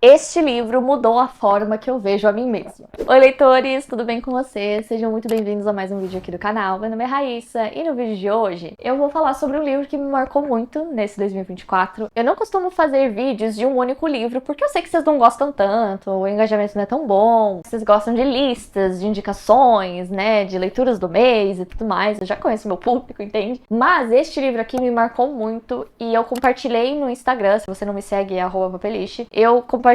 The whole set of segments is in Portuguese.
Este livro mudou a forma que eu vejo a mim mesma. Oi, leitores, tudo bem com vocês? Sejam muito bem-vindos a mais um vídeo aqui do canal. Meu nome é Raíssa e no vídeo de hoje eu vou falar sobre um livro que me marcou muito nesse 2024. Eu não costumo fazer vídeos de um único livro porque eu sei que vocês não gostam tanto, o engajamento não é tão bom, vocês gostam de listas, de indicações, né, de leituras do mês e tudo mais. Eu já conheço meu público, entende? Mas este livro aqui me marcou muito e eu compartilhei no Instagram, se você não me segue, é @papeliche. Eu compartilhei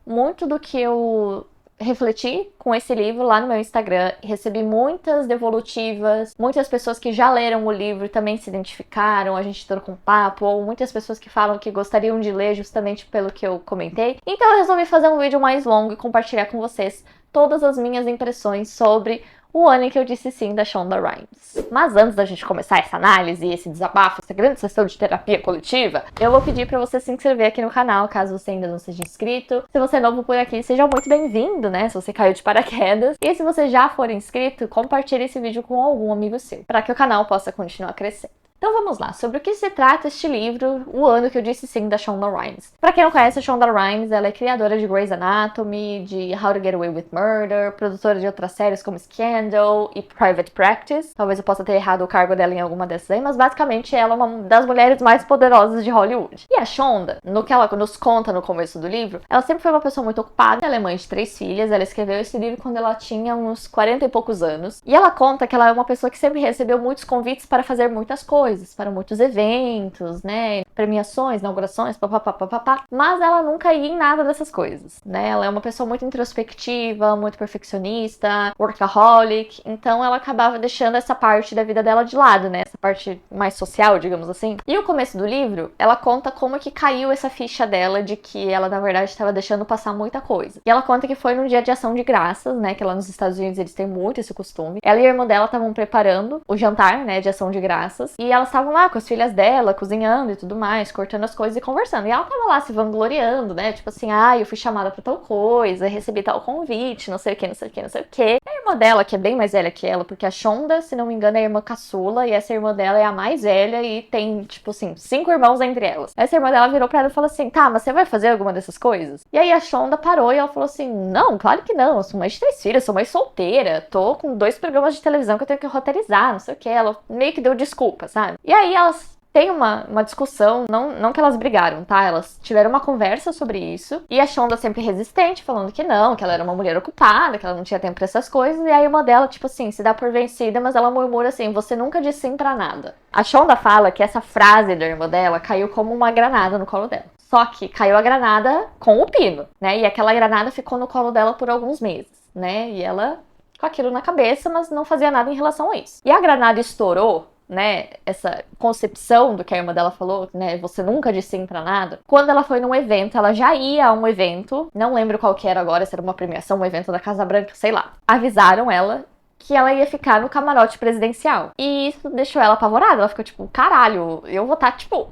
muito do que eu refleti com esse livro lá no meu Instagram. Recebi muitas devolutivas, muitas pessoas que já leram o livro também se identificaram, a gente trocou um papo, ou muitas pessoas que falam que gostariam de ler justamente pelo que eu comentei. Então eu resolvi fazer um vídeo mais longo e compartilhar com vocês todas as minhas impressões sobre o ano em que eu disse sim da Shonda Rhimes. Mas antes da gente começar essa análise, esse desabafo, essa grande sessão de terapia coletiva, eu vou pedir pra você se inscrever aqui no canal, caso você ainda não seja inscrito. Se você é novo por aqui, seja muito bem-vindo, né? Se você caiu de paraquedas. E se você já for inscrito, compartilhe esse vídeo com algum amigo seu, para que o canal possa continuar crescendo. Então vamos lá, sobre o que se trata este livro, O Ano que eu Disse Sim, da Shonda Rhimes. Pra quem não conhece, a Shonda Rhimes, ela é criadora de Grey's Anatomy, de How to Get Away with Murder, produtora de outras séries como Scandal e Private Practice. Talvez eu possa ter errado o cargo dela em alguma dessas aí, mas basicamente ela é uma das mulheres mais poderosas de Hollywood. E a Shonda, no que ela nos conta no começo do livro, ela sempre foi uma pessoa muito ocupada, ela é mãe de 3 filhas, ela escreveu esse livro quando ela tinha uns 40 e poucos anos. E ela conta que ela é uma pessoa que sempre recebeu muitos convites para fazer muitas coisas, para muitos eventos, né, premiações, inaugurações, papapá, mas ela nunca ia em nada dessas coisas, né, ela é uma pessoa muito introspectiva, muito perfeccionista, workaholic, então ela acabava deixando essa parte da vida dela de lado, né, essa parte mais social, digamos assim. E o começo do livro, ela conta como que caiu essa ficha dela de que ela, na verdade, estava deixando passar muita coisa. E ela conta que foi num dia de ação de graças, né, que lá nos Estados Unidos eles têm muito esse costume. Ela e a irmã dela estavam preparando o jantar, né, de ação de graças, e elas estavam lá com as filhas dela, cozinhando e tudo mais, cortando as coisas e conversando. E ela tava lá se vangloriando, né, tipo assim, eu fui chamada pra tal coisa, recebi tal convite, não sei o que, não sei o que, não sei o que. A irmã dela, que é bem mais velha que ela, porque a Shonda, se não me engano, é a irmã caçula, e essa irmã dela é a mais velha e tem, tipo assim, 5 irmãos entre elas. Essa irmã dela virou pra ela e falou assim, tá, mas você vai fazer alguma dessas coisas? E aí a Shonda parou e ela falou assim, não, claro que não, eu sou mãe de 3 filhos, sou mãe solteira, tô com 2 programas de televisão que eu tenho que roteirizar, não sei o que. Ela meio que deu desculpa, sabe? E aí elas têm uma discussão, não que elas brigaram, tá? Elas tiveram uma conversa sobre isso, e a Shonda sempre resistente, falando que não, que ela era uma mulher ocupada, que ela não tinha tempo pra essas coisas, e aí uma dela, tipo assim, se dá por vencida, mas ela murmura assim, você nunca disse sim pra nada. A Shonda fala que essa frase da irmã dela caiu como uma granada no colo dela. Só que caiu a granada com o pino, né? E aquela granada ficou no colo dela por alguns meses, né? E ela com aquilo na cabeça, mas não fazia nada em relação a isso. E a granada estourou, né, essa concepção do que a irmã dela falou, né, você nunca disse sim pra nada. Quando ela foi num evento, ela já ia a um evento, não lembro qual que era agora, se era uma premiação, um evento da Casa Branca, sei lá. Avisaram ela que ela ia ficar no camarote presidencial. E isso deixou ela apavorada, ela ficou tipo, caralho, eu vou estar, tipo,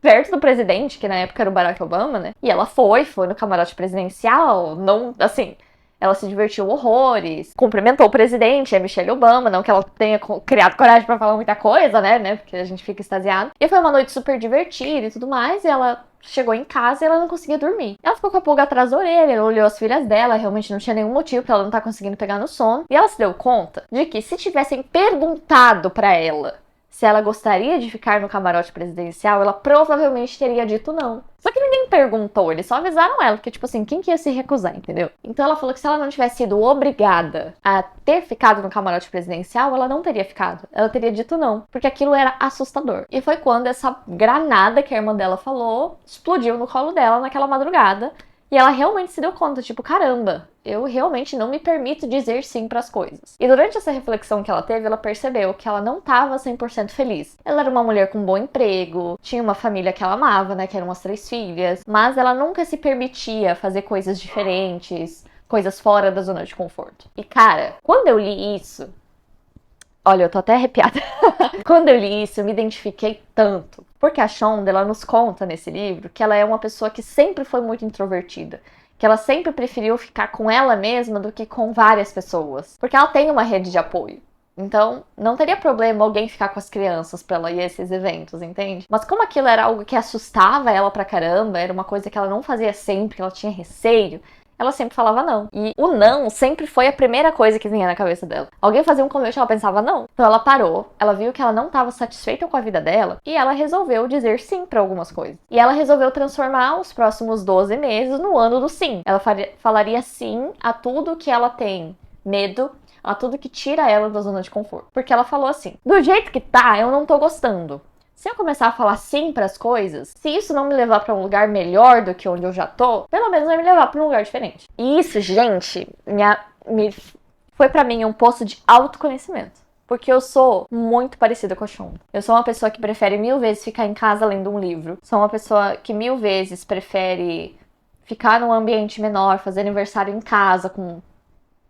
perto do presidente, que na época era o Barack Obama, né, e ela foi no camarote presidencial, não, assim, ela se divertiu horrores, cumprimentou o presidente, a Michelle Obama, não que ela tenha criado coragem pra falar muita coisa, né, porque a gente fica extasiado. E foi uma noite super divertida e tudo mais, e ela chegou em casa e ela não conseguia dormir. Ela ficou com a pulga atrás da orelha, ela olhou as filhas dela, realmente não tinha nenhum motivo pra ela não estar conseguindo pegar no sono. E ela se deu conta de que se tivessem perguntado pra ela se ela gostaria de ficar no camarote presidencial, ela provavelmente teria dito não. Só que ninguém perguntou, eles só avisaram ela, porque tipo assim, quem que ia se recusar, entendeu? Então ela falou que se ela não tivesse sido obrigada a ter ficado no camarote presidencial, ela não teria ficado. Ela teria dito não, porque aquilo era assustador. E foi quando essa granada que a irmã dela falou explodiu no colo dela naquela madrugada. E ela realmente se deu conta, tipo, caramba, eu realmente não me permito dizer sim pras coisas. E durante essa reflexão que ela teve, ela percebeu que ela não estava 100% feliz. Ela era uma mulher com um bom emprego, tinha uma família que ela amava, né, que eram as 3 filhas, mas ela nunca se permitia fazer coisas diferentes, coisas fora da zona de conforto. E cara, quando eu li isso, olha, eu tô até arrepiada. Quando eu li isso, eu me identifiquei tanto. Porque a Shonda, ela nos conta nesse livro que ela é uma pessoa que sempre foi muito introvertida. Que ela sempre preferiu ficar com ela mesma do que com várias pessoas. Porque ela tem uma rede de apoio. Então, não teria problema alguém ficar com as crianças pra ela ir a esses eventos, entende? Mas como aquilo era algo que assustava ela pra caramba, era uma coisa que ela não fazia sempre, ela tinha receio, ela sempre falava não. E o não sempre foi a primeira coisa que vinha na cabeça dela. Alguém fazia um convite, ela pensava não. Então ela parou, ela viu que ela não estava satisfeita com a vida dela e ela resolveu dizer sim para algumas coisas. E ela resolveu transformar os próximos 12 meses no ano do sim. Ela falaria sim a tudo que ela tem medo, a tudo que tira ela da zona de conforto. Porque ela falou assim: do jeito que tá, eu não tô gostando. Se eu começar a falar sim para as coisas, se isso não me levar para um lugar melhor do que onde eu já tô, pelo menos vai me levar para um lugar diferente. E isso, gente, foi para mim um poço de autoconhecimento. Porque eu sou muito parecida com a Shonda. Eu sou uma pessoa que prefere 1000 vezes ficar em casa lendo um livro. Sou uma pessoa que 1000 vezes prefere ficar num ambiente menor, fazer aniversário em casa com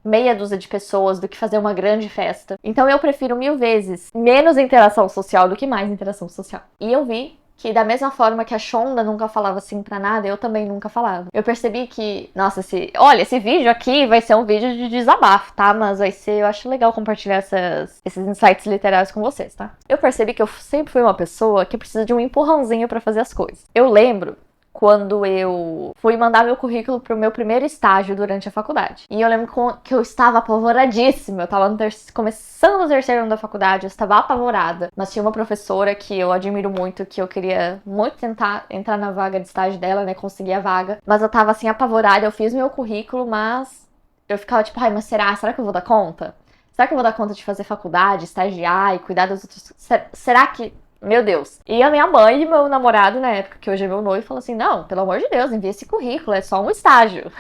meia dúzia de pessoas do que fazer uma grande festa. Então eu prefiro 1000 vezes menos interação social do que mais interação social. E eu vi que da mesma forma que a Shonda nunca falava assim pra nada, eu também nunca falava. Eu percebi que, nossa, esse vídeo aqui vai ser um vídeo de desabafo, tá? Mas eu acho legal compartilhar esses insights literários com vocês, tá? Eu percebi que eu sempre fui uma pessoa que precisa de um empurrãozinho pra fazer as coisas. Eu lembro quando eu fui mandar meu currículo pro meu primeiro estágio durante a faculdade. E eu lembro que eu estava apavoradíssima. Eu estava começando o terceiro ano da faculdade, eu estava apavorada. Mas tinha uma professora que eu admiro muito, que eu queria muito tentar entrar na vaga de estágio dela, né? Conseguir a vaga. Mas eu tava assim, apavorada. Eu fiz meu currículo, mas eu ficava tipo, ai, mas será que eu vou dar conta? Será que eu vou dar conta de fazer faculdade, estagiar e cuidar dos outros? Será que... Meu Deus. E a minha mãe e meu namorado, na época, que hoje é meu noivo, falou assim: não, pelo amor de Deus, envia esse currículo, é só um estágio.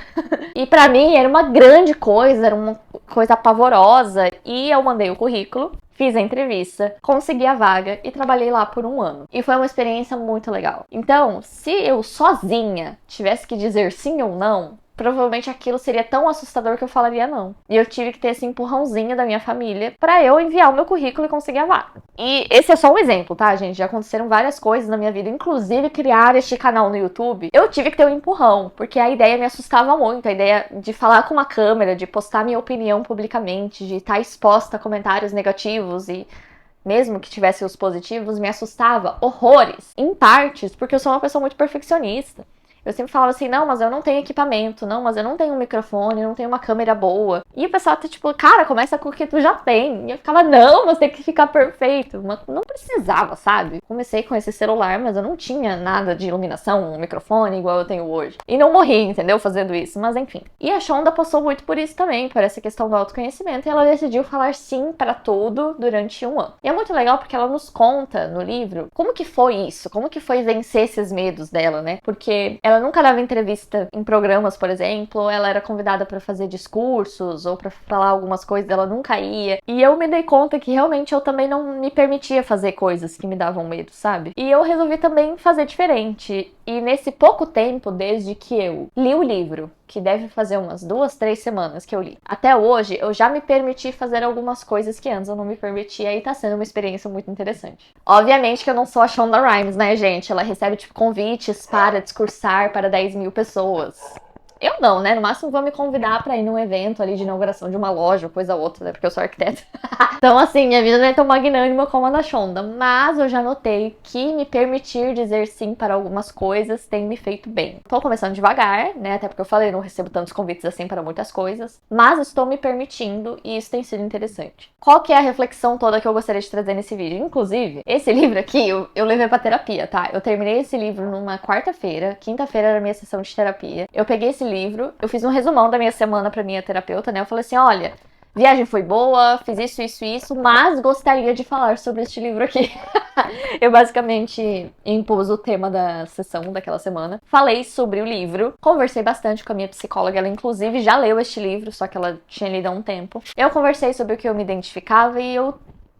E pra mim era uma grande coisa, era uma coisa pavorosa. E eu mandei o currículo, fiz a entrevista, consegui a vaga e trabalhei lá por um ano. E foi uma experiência muito legal. Então, se eu sozinha tivesse que dizer sim ou não, provavelmente aquilo seria tão assustador que eu falaria não. E eu tive que ter esse empurrãozinho da minha família pra eu enviar o meu currículo e conseguir a vaga. E esse é só um exemplo, tá, gente? Já aconteceram várias coisas na minha vida, inclusive criar este canal no YouTube. Eu tive que ter um empurrão, porque a ideia me assustava muito. A ideia de falar com uma câmera, de postar minha opinião publicamente, de estar exposta a comentários negativos e... mesmo que tivesse os positivos, me assustava horrores. Em partes, porque eu sou uma pessoa muito perfeccionista. Eu sempre falava assim, não, mas eu não tenho equipamento, não, mas eu não tenho um microfone, eu não tenho uma câmera boa. E o pessoal tá tipo, cara, começa com o que tu já tem. E eu ficava, não, mas tem que ficar perfeito. Mas não precisava, sabe? Comecei com esse celular, mas eu não tinha nada de iluminação, um microfone igual eu tenho hoje. E não morri, entendeu? Fazendo isso, mas enfim. E a Shonda passou muito por isso também, por essa questão do autoconhecimento, e ela decidiu falar sim pra tudo durante um ano. E é muito legal porque ela nos conta no livro como que foi isso, como que foi vencer esses medos dela, né? Porque ela nunca dava entrevista em programas, por exemplo, ela era convidada para fazer discursos ou para falar algumas coisas, ela nunca ia. E eu me dei conta que realmente eu também não me permitia fazer coisas que me davam medo, sabe? E eu resolvi também fazer diferente. E nesse pouco tempo, desde que eu li o livro, que deve fazer umas 2, 3 semanas que eu li, até hoje, eu já me permiti fazer algumas coisas que antes eu não me permitia e tá sendo uma experiência muito interessante. Obviamente que eu não sou a Shonda Rhimes, né, gente? Ela recebe, tipo, convites para discursar para 10.000 pessoas. Eu não, né? No máximo vou me convidar pra ir num evento ali de inauguração de uma loja ou coisa ou outra, né? Porque eu sou arquiteta. Então, assim, minha vida não é tão magnânima como a da Shonda. Mas eu já notei que me permitir dizer sim para algumas coisas tem me feito bem. Tô começando devagar, né? Até porque eu falei, não recebo tantos convites assim para muitas coisas. Mas estou me permitindo e isso tem sido interessante. Qual que é a reflexão toda que eu gostaria de trazer nesse vídeo? Inclusive, esse livro aqui eu levei pra terapia, tá? Eu terminei esse livro numa quarta-feira. Quinta-feira era a minha sessão de terapia. Eu peguei esse livro, eu fiz um resumão da minha semana pra minha terapeuta, né? Eu falei assim, olha, viagem foi boa, fiz isso, mas gostaria de falar sobre este livro aqui. Eu basicamente impus o tema da sessão daquela semana. Falei sobre o livro, conversei bastante com a minha psicóloga, ela inclusive já leu este livro, só que ela tinha lido há um tempo. Eu conversei sobre o que eu me identificava e eu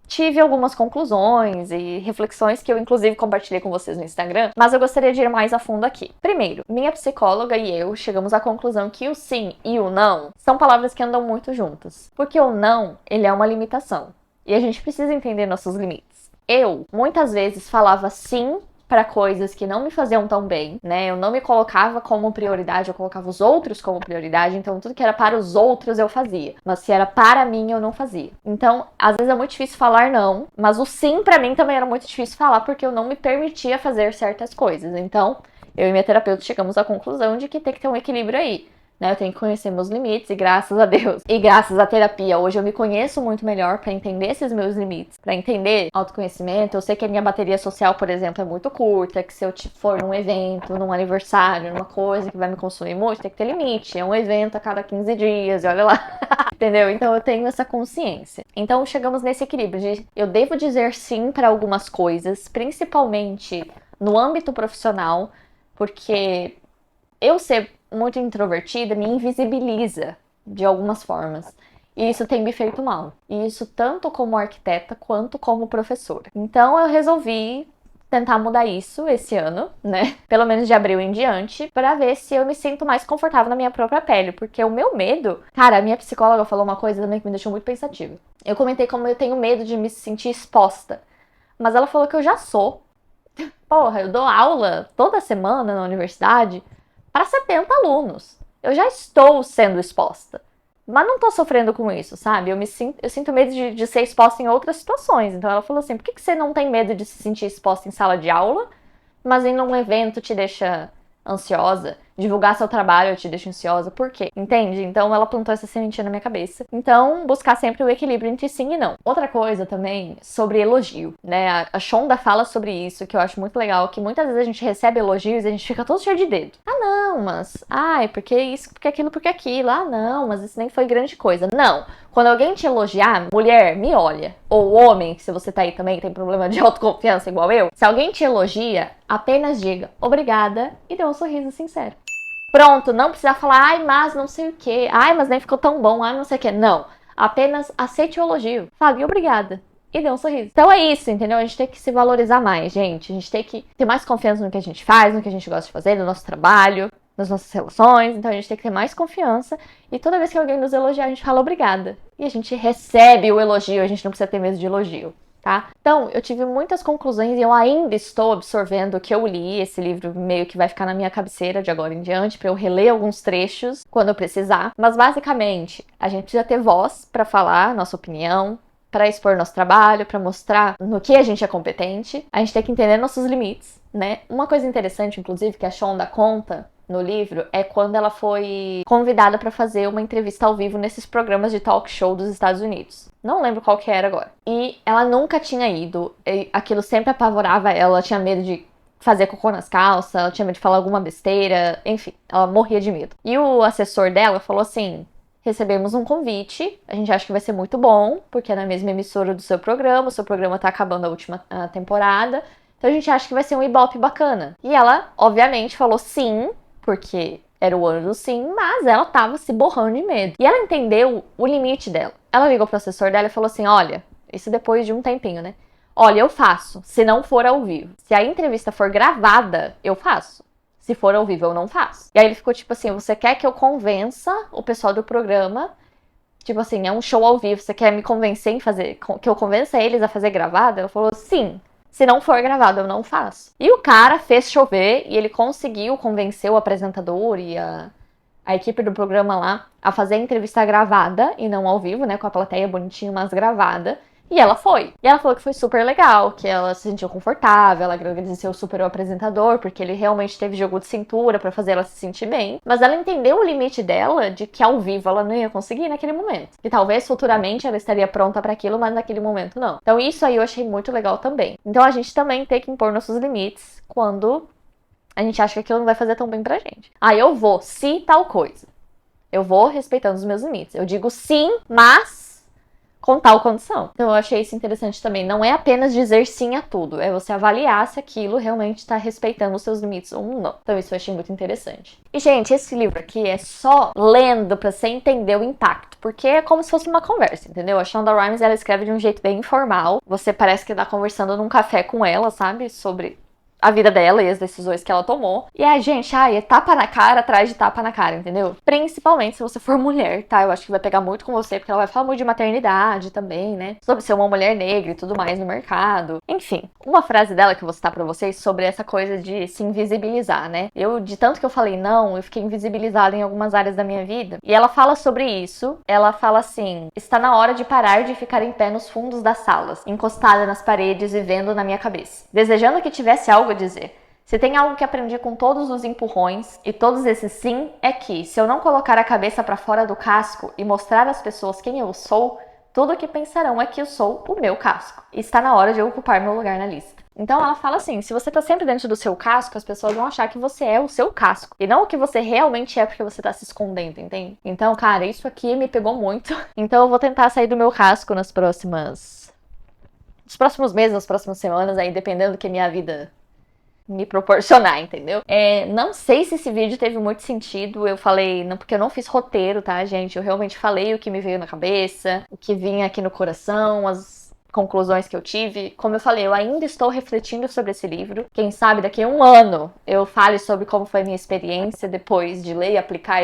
tive algumas conclusões e reflexões que eu inclusive compartilhei com vocês no Instagram, mas eu gostaria de ir mais a fundo aqui. Primeiro, minha psicóloga e eu chegamos à conclusão que o sim e o não são palavras que andam muito juntas, porque o não, ele é uma limitação, e a gente precisa entender nossos limites. Eu, muitas vezes, falava sim para coisas que não me faziam tão bem, né? Eu não me colocava como prioridade, eu colocava os outros como prioridade, então tudo que era para os outros eu fazia, mas se era para mim eu não fazia. Então, às vezes é muito difícil falar não, mas o sim para mim também era muito difícil falar porque eu não me permitia fazer certas coisas. Então, eu e minha terapeuta chegamos à conclusão de que tem que ter um equilíbrio aí. Eu tenho que conhecer meus limites e graças a Deus e graças à terapia hoje eu me conheço muito melhor para entender esses meus limites, para entender autoconhecimento. Eu sei que a minha bateria social, por exemplo, é muito curta, que se eu for num evento, num aniversário, numa coisa que vai me consumir muito, tem que ter limite. É um evento a cada 15 dias, e olha lá. Entendeu? Então eu tenho essa consciência. Então chegamos nesse equilíbrio de eu devo dizer sim para algumas coisas, principalmente no âmbito profissional, porque eu ser muito introvertida me invisibiliza de algumas formas. E isso tem me feito mal. E isso tanto como arquiteta quanto como professora. Então eu resolvi tentar mudar isso esse ano, né? Pelo menos de abril em diante, para ver se eu me sinto mais confortável na minha própria pele. Porque o meu medo... Cara, a minha psicóloga falou uma coisa também que me deixou muito pensativa. Eu comentei como eu tenho medo de me sentir exposta. Mas ela falou que eu já sou. Porra, eu dou aula toda semana na universidade para 70 alunos. Eu já estou sendo exposta. Mas não tô sofrendo com isso, sabe? Eu sinto medo de ser exposta em outras situações. Então ela falou assim, por que você não tem medo de se sentir exposta em sala de aula, mas em um evento te deixa ansiosa? Divulgar seu trabalho te deixa ansiosa, por quê? Entende? Então ela plantou essa sementinha na minha cabeça. Então, buscar sempre o equilíbrio entre sim e não. Outra coisa também sobre elogio, né? A Shonda fala sobre isso, que eu acho muito legal, que muitas vezes a gente recebe elogios e a gente fica todo cheio de dedo. Ah, não, mas... Ai, porque isso, porque aquilo, porque aquilo. Ah, não, mas isso nem foi grande coisa. Não. Quando alguém te elogiar, mulher, me olha. Ou homem, se você tá aí também, tem problema de autoconfiança igual eu. Se alguém te elogia, apenas diga obrigada e dê um sorriso sincero. Pronto, não precisa falar, ai, mas não sei o que, ai, mas nem ficou tão bom, ai, não sei o que. Não, apenas aceite o elogio, fale obrigada e dê um sorriso. Então é isso, entendeu? A gente tem que se valorizar mais, gente. A gente tem que ter mais confiança no que a gente faz, no que a gente gosta de fazer, no nosso trabalho, nas nossas relações. Então a gente tem que ter mais confiança e toda vez que alguém nos elogiar, a gente fala obrigada. E a gente recebe o elogio, a gente não precisa ter medo de elogio. Tá? Então, eu tive muitas conclusões e eu ainda estou absorvendo o que eu li. Esse livro meio que vai ficar na minha cabeceira de agora em diante para eu reler alguns trechos quando eu precisar. Mas basicamente, a gente precisa ter voz para falar nossa opinião, para expor nosso trabalho, para mostrar no que a gente é competente. A gente tem que entender nossos limites, né? Uma coisa interessante, inclusive, que a Shonda conta no livro é quando ela foi convidada para fazer uma entrevista ao vivo nesses programas de talk show dos Estados Unidos. Não lembro qual que era agora. E ela nunca tinha ido. Aquilo sempre apavorava ela. Ela tinha medo de fazer cocô nas calças, ela tinha medo de falar alguma besteira. Enfim, ela morria de medo. E o assessor dela falou assim, recebemos um convite, a gente acha que vai ser muito bom, porque é na mesma emissora do seu programa, o seu programa tá acabando a última temporada, então a gente acha que vai ser um ibope bacana. E ela, obviamente, falou sim, porque era o ano do sim, mas ela tava se borrando de medo. E ela entendeu o limite dela. Ela ligou pro assessor dela e falou assim, olha, isso depois de um tempinho, né? Olha, eu faço, se não for ao vivo. Se a entrevista for gravada, eu faço. Se for ao vivo, eu não faço. E aí ele ficou tipo assim, você quer que eu convença o pessoal do programa? Tipo assim, é um show ao vivo, você quer me convencer em fazer, que eu convença eles a fazer gravada? Ela falou, sim. Se não for gravado, eu não faço. E o cara fez chover e ele conseguiu convencer o apresentador e a equipe do programa lá a fazer a entrevista gravada e não ao vivo, né? Com a plateia bonitinha, mas gravada. E ela foi. E ela falou que foi super legal, que ela se sentiu confortável, ela agradeceu super o apresentador, porque ele realmente teve jogo de cintura pra fazer ela se sentir bem. Mas ela entendeu o limite dela de que ao vivo ela não ia conseguir naquele momento. Que talvez futuramente ela estaria pronta pra aquilo, mas naquele momento não. Então isso aí eu achei muito legal também. Então a gente também tem que impor nossos limites quando a gente acha que aquilo não vai fazer tão bem pra gente. Ah, eu vou, se tal coisa. Eu vou respeitando os meus limites. Eu digo sim, mas com tal condição. Então eu achei isso interessante também. Não é apenas dizer sim a tudo, é você avaliar se aquilo realmente está respeitando os seus limites ou não. Então isso eu achei muito interessante. E gente, esse livro aqui é só lendo pra você entender o impacto, porque é como se fosse uma conversa, entendeu? A Shonda Rhimes, ela escreve de um jeito bem informal. Você parece que tá conversando num café com ela, sabe? Sobre a vida dela e as decisões que ela tomou. E a gente, é tapa na cara atrás de tapa na cara, entendeu? Principalmente se você for mulher, tá? Eu acho que vai pegar muito com você, porque ela vai falar muito de maternidade também, né? Sobre ser uma mulher negra e tudo mais no mercado. Enfim, uma frase dela que eu vou citar pra vocês sobre essa coisa de se invisibilizar, né? De tanto que eu falei não, eu fiquei invisibilizada em algumas áreas da minha vida. E ela fala sobre isso. Ela fala assim: está na hora de parar de ficar em pé nos fundos das salas, encostada nas paredes e vendo na minha cabeça, desejando que tivesse algo a dizer. Se tem algo que aprendi com todos os empurrões e todos esses sim, é que, se eu não colocar a cabeça para fora do casco e mostrar às pessoas quem eu sou, tudo o que pensarão é que eu sou o meu casco. E está na hora de eu ocupar meu lugar na lista. Então ela fala assim: se você tá sempre dentro do seu casco, as pessoas vão achar que você é o seu casco. E não o que você realmente é porque você tá se escondendo, entende? Então, cara, isso aqui me pegou muito. Então eu vou tentar sair do meu casco nos próximos meses, nas próximas semanas, aí dependendo do que minha vida me proporcionar, entendeu? Não sei se esse vídeo teve muito sentido. Eu falei, não, porque eu não fiz roteiro, tá, gente? Eu realmente falei o que me veio na cabeça, o que vinha aqui no coração, as conclusões que eu tive. Como eu falei, eu ainda estou refletindo sobre esse livro. Quem sabe daqui a um ano eu fale sobre como foi a minha experiência depois de ler e aplicar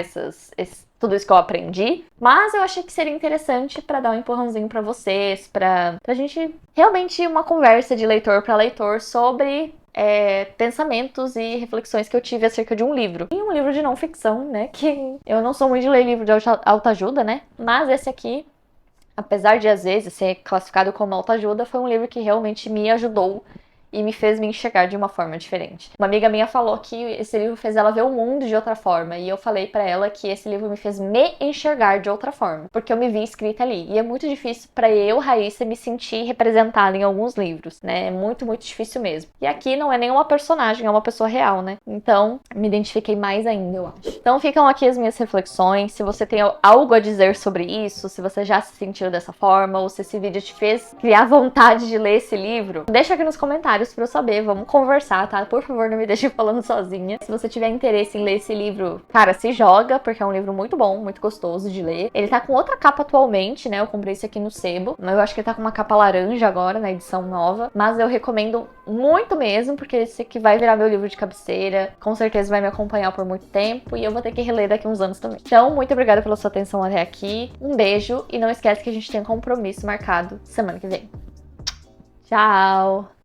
tudo isso que eu aprendi. Mas eu achei que seria interessante para dar um empurrãozinho para vocês, pra gente realmente uma conversa de leitor para leitor sobre pensamentos e reflexões que eu tive acerca de um livro. E um livro de não ficção, né? Que eu não sou muito de ler livro de autoajuda, né? Mas esse aqui, apesar de às vezes ser classificado como autoajuda, foi um livro que realmente me ajudou e me fez me enxergar de uma forma diferente. Uma amiga minha falou que esse livro fez ela ver o mundo de outra forma, e eu falei pra ela que esse livro me fez me enxergar de outra forma, porque eu me vi escrita ali. E é muito difícil pra eu, Raíssa, me sentir representada em alguns livros, né? É muito, muito difícil mesmo. E aqui não é nenhuma personagem, é uma pessoa real, né? Então, me identifiquei mais ainda, eu acho. Então, ficam aqui as minhas reflexões. Se você tem algo a dizer sobre isso, se você já se sentiu dessa forma, ou se esse vídeo te fez criar vontade de ler esse livro, deixa aqui nos comentários pra eu saber, vamos conversar, tá? Por favor, não me deixe falando sozinha. Se você tiver interesse em ler esse livro, cara, se joga, porque é um livro muito bom, muito gostoso de ler. Ele tá com outra capa atualmente, né? Eu comprei esse aqui no sebo, mas eu acho que ele tá com uma capa laranja agora, na edição nova. Mas eu recomendo muito mesmo, porque esse aqui vai virar meu livro de cabeceira, com certeza vai me acompanhar por muito tempo, e eu vou ter que reler daqui uns anos também. Então, muito obrigada pela sua atenção até aqui, um beijo, e não esquece que a gente tem um compromisso marcado semana que vem. Tchau!